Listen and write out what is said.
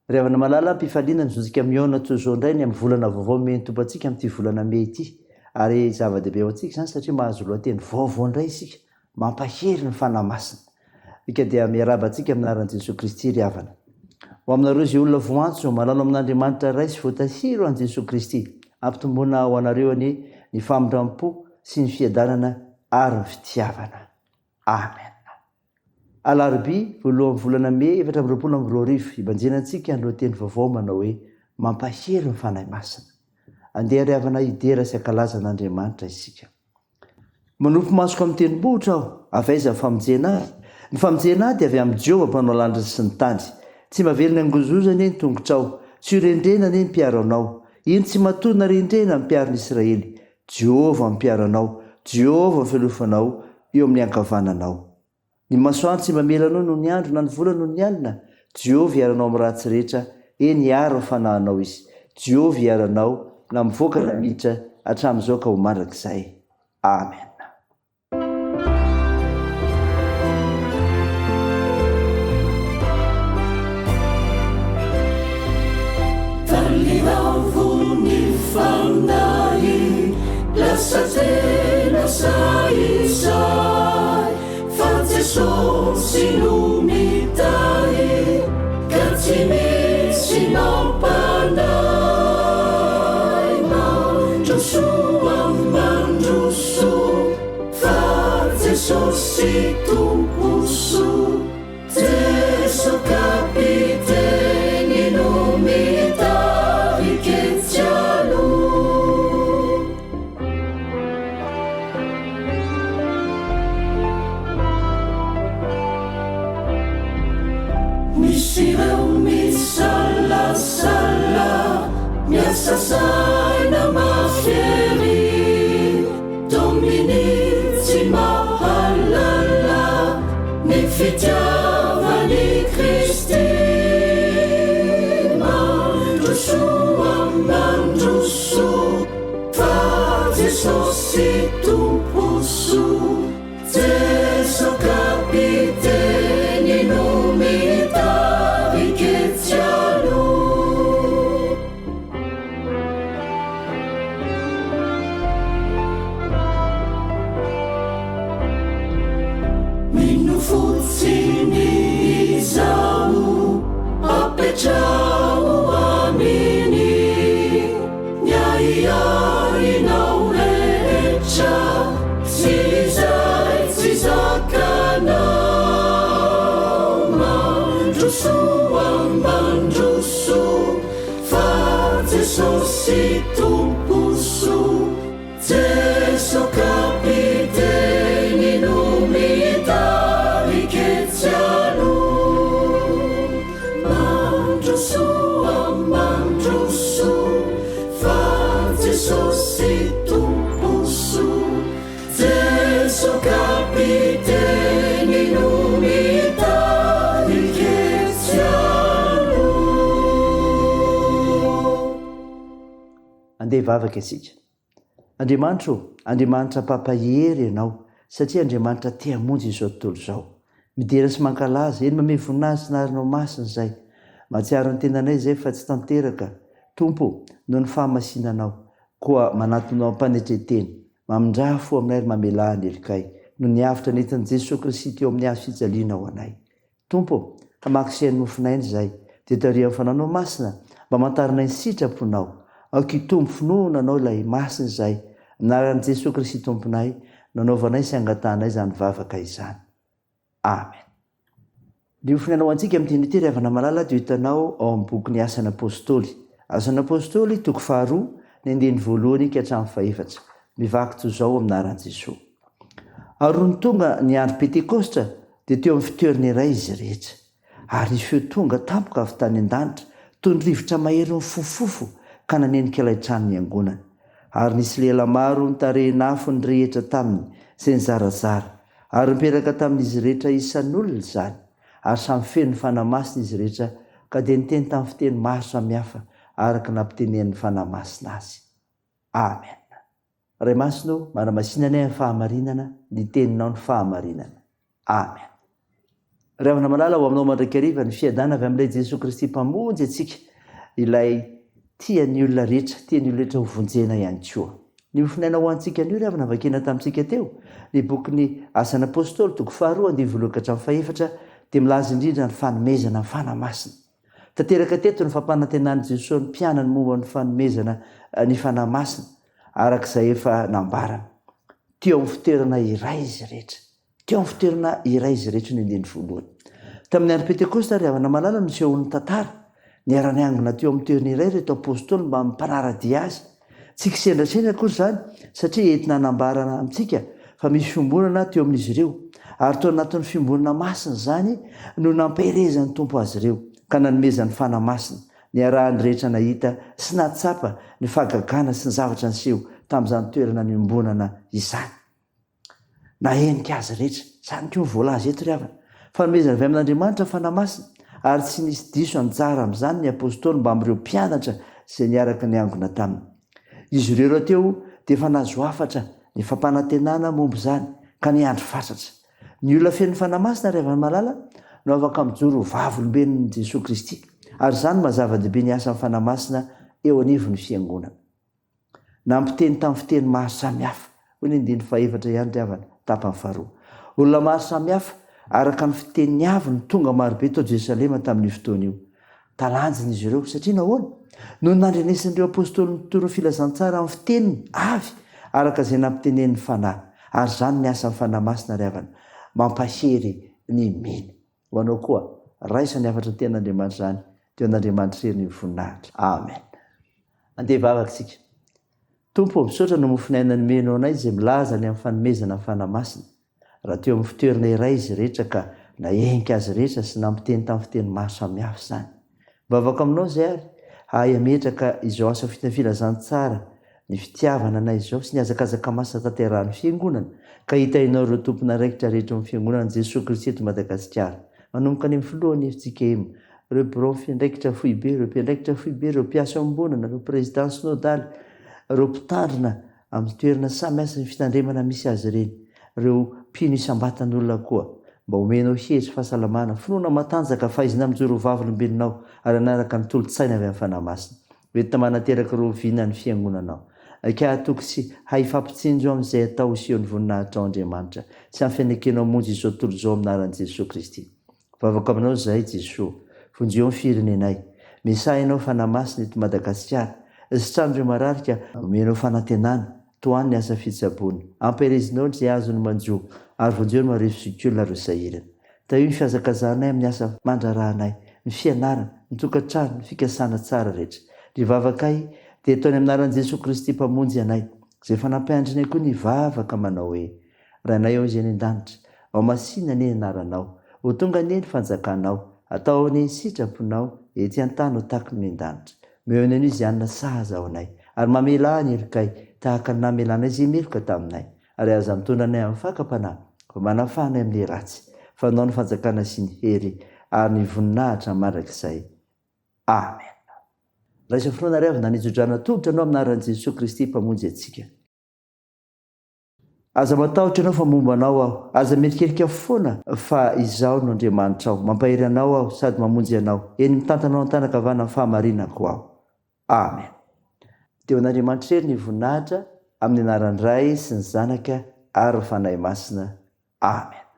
Revana malala mpifaliana nyzontsika miona tozao indray ny amin'ny volana vaovao meny tompo antsika amin'ity volana me ity. Ary zava-dehibe ao antsika zany satria mahazo lohateny vaovao indray isika mampahery ny fanahy masina. Ika dia miaraba antsika aminaran'i Jesosy Kristy ry havana. Ho aminareo izay olona voantso malalo amin'Andriamanitra ray sy voatahiro an'i Jesosy Kristy. Ampitombona ho anareo ny famindrampo sy ny fiadanana ary ny fitiavana. Amen. Alarobia voalohan'ny volana me 2024 ibanjenantsika ny lohateny vaovao manao hoe mampahery ny fanahy masina. Andeha ry havana idera sy ankalaza n'Andriamanitra isika. Manompo masoko amin'ny tendrombohitra aho, avaiza famonjena ahy. Ny famonjena ahy dia avy amin'ny Jehovah mpanao lanitra sy ny tany. Tsy mahavelona angozozana ny tongotrao, tsy rendrena ny mpiaro anao. Iny tsy matonona rendrena ny mpiaro n'Israely. Jehovah mpiaro anao, Jehovah filofanao eo amin'ny ankavananao. Ny masoandro tsy mamela anao noho ny andro na ny volana noho ny alina. Jehovah iaranao amin'ny ratsy rehetra, eny aro ny fanahinao izy. Jehovah iaranao na mivoaka na miditra hatramin'izao ka ho mandrakizay. Amen. Talilavo-ny fanahy, lasa tena saizay, fa Jesosy no mitahy, ka tsy misy mampanahy. Mandrosoa mandroso, fa Jesosy tomposo, Jesu kapiteny no mitahy ketsialo. Misy ireo misalasala, miasa saina mahery, dominy tsy mahalala ny fitiavany Kristy. Mandrosoa mandroso, fa Jesosy tomposo, Jesu kapiteny no mitahy ketsialo. Mino fotsiny izao apetrao aminy, ny aiainao rehetra, tsy izay tsy zakanao. Mandrosoa mandroso, fa Jesosy tomposo, Jesu kapiteny no mitahy ketsialo. Mandrosoa mandroso, fa Jesosy tomposo, Jesu kapiteny no mitahy ketsialo. Andeha hivavaka isika. Andriamanitra pampahery ianao satria Andriamanitra te hamonjy izao tontolo izao. Midera sy mankalaza, eny manome voninahitra sy naharinao masina izay. Mahatsiaro ny tenanay izay fa tsy tanteraka. Tompo, noho ny fahamasinanao, koa manatonao ampanetreteny, mamindrafo aminay ary mamelà ny helikay, noho ny avitra nentin'i Jesosy Kristy teo amin'ny hazo fijaliana ho anay. Tompo, hamakisain'ny nofinainy izay, dia tarihan'ny fananao masina, mba mantarina ny sitraponao. Akitombo finoana anao ilay masina izay, anaran'i Jesosy Kristy tomponay, nanaovanay sy angatanay izany vavaka izany. Amen. Ny ofinainao antsika amin'ity ity ry havana malala dia hitanao ao amin'ny boky Asan'ny Apôstôly. Asan'ny Apôstôly toko 2 ny andiny voalohany ka hatramin'ny 4. Mivaky toy izao aminaran'i Jesosy. Ary ny tonga ny andro Pentekostra dia teo amin'ny fitoerana iray izy rehetra. Ary ny feo tonga tampoka avy tany an-danitra, toy ny rivotra mahery mifofofo ka nanenika ilay trano niangonana. Ary nisy lehilahy maro nitarehina afo ny rehetra taminy, izay nizarazara. Ary nipetraka tamin'izy rehetra isan'olona izany. Ary samy feno ny fanahy masina izy rehetra, ka dia niteny tamin'ny fiteny maro samihafa araka nampitenen'ny fanahy masina azy. Amen. Ray masino, manamasinanay amin'ny fahamarinana, ny teninao ny fahamarinana. Amen. Ravana malala ho aminao mandraikariva ny fiadana avy amin'ilay Jesosy Kristy mpamonjy atsika ilay tiany olona rehetra, tiany olona rehetra ho vonjena ihany koa. Ny mifinaina ho antsika an'io ravana vakena tamintsika teo, ny bokin'ny Asan'ny Apôstôly toko 2:1-4 dia milaza indrindra ny fanomezana ny fanamasina. Tanteraka teto ny fampanantenan'i Jesosy ny mpianany momba ny fanomezana ny fanamasina arak'izay efa nambarana. Teo amin'ny fitoerana iray izy rehetra. Teo amin'ny fitoerana iray izy rehetra ny indiny voalohany. Tamin'ny andro Pentekosta ry havana malala no sehon'ny tantara. Niarany angona teo amin'ny toerana iray reto apôstôly mba mpanaradia azy. Tsy kisendrasendra akory izany satria entina hanambarana amintsika fa misy fiombonana teo amin'izy ireo. Ary tao anatin'ny fiombonana masina izany no nampahirezan'ny tompo azy ireo ka nanomezany fanamasina. Niarahany rehetra nahita sy natsapa ny fahagagana sy ny zavatra niseho tamin'izany toerana niombonana izany. Nahenika azy rehetra, izany koa voalaza eto ry havana. Fanomezana avy amin'Andriamanitra fanamasina ary tsy nisy diso anjara amin'izany ny apôstôly mba amin'ireo mpianatra izay niaraka niangona taminy. Izy ireo raha teo dia efa nahazo afatra ny fampanantenana momba izany ka niandry fatratra. Ny olona feno fanamasina ry havana malala no afaka mijoro vavolombelon'i Jesosy Kristy. Ary izany mazava-dehibe ny asan'ny fanamasina eo anivon'ny fiangonana. Nampiteny tamin'ny fiteny maro samihafa, hoy ny andiny fahaefatra ihany ry havana, tapany faharoa. Olona maro samihafa araka ny fiteny avy ny tonga marobe tao Jerusalema tamin'ny fotoana io. Talanjina izy ireo satria nahoana? No nandrenesin'ireo apôstôly nitoro filazantsara amin'ny fiteniny avy araka izay nampitenen'ny fanahy. Ary izany ny asan'ny fanamasina ry havana, mampahery ny miny. Ho anao koa, raisa ny afatra ten'Andriamanitra izany, teo an'Andriamanitra hery ny voninahitra. Amen. Andeha vavaka isika. Tompo, misaotra no mofinaina ny menao anay izay milaza ny amin'ny fanomezana ny fanamasina. Raha teo amin'ny fitoerana iray izy rehetra ka nahenika azy rehetra sy nampiteny tamin'ny fiteny maro samihafa izany. Vavaka aminao izay ary, hay ametraka izao asa filazantsara ny fitiavana anay izao sy ny azakazaka masina tanterahan'ny fiangonana ka hitainao ireo tompona raikitra rehetra amin'ny fiangonana Jesosy Kristy eto Madagasikara. Manomboka any amin'ny filohan'ny efitsika ema, ireo birao fiandraikitra foibe, ireo mpiandraikitra foibe, ireo mpiasa ambonana, ireo président synodaly, ireo mpitandrina amin'ny toerana samiasa ny fitandremana misy azy ireny, ireo mpino isambatan'olona koa, mba omenao hery fahasalamana, finoana matanjaka fahaizina mijoro vavolombelonao ary anaraka ny tolo-tsaina avy amin'ny fanamasina. Entina manateraka ireo vina ny fiangonanao. Ka toko sy hay fampitsinjo amin'izay atao isehon'ny voninahitra ao Andriamanitra sy amin'ny fianekenao monjy izao tontolo izao amin'ny anaran'i Jesosy Kristy. Vavaka aminao izay Jesosy, vonjeo amin'ny firenenay. Misahinao fanamasina eto Madagasikara. Sy trandro mararika omenao fanantenana, toany ny asa fitsaboana. Ampahirizinao izay azony manjo ary vonjeo ny marivo ireo sahirana. Tao ny fihazakazanay amin'ny asa mandrarahanay, ny fianarana, ny tokantrano, ny fikasana tsara rehetra. Ny vavakay dia ataony amin'ny anaran'i Jesosy Kristy mpamonjy anay, izay fanampihandrinay koa ny vavaka manao hoe: Rainay ao izay ny an-danitra, ao masina ny anaranao, ho tonga ny fanjakanao, atao ny sitraponao, ety an-tany ho tahaka ny an-danitra. Meo ny izy anona sahaza ao anay, ary mamela ny erikay tahaka ny namelanay izay meloka taminay, ary aza mitondra anay amin'ny fakapanahy, fa manafanay amin'ny ratsy, fa nao ny fanjakana sy ny hery ary ny voninahitra mandrakizay. Amen. Raisa finoana ravina nijodrana tongotra anao amin'ny anaran'i Jesosy Kristy mpamonjy antsika. Aza matahotra anao fa momba anao aho, aza mierikerika foana fa izaho no Andriamanitra aho, mampahery anao aho sady mamonjy anao, eny mitantanao an-tanakavana amin'ny fahamarinako aho. Amen. Teo an'Andriamanitra hery ny voninahitra amin'ny anaran'ny Ray sy ny Zanaka ary ny Fanahy Masina. Amen.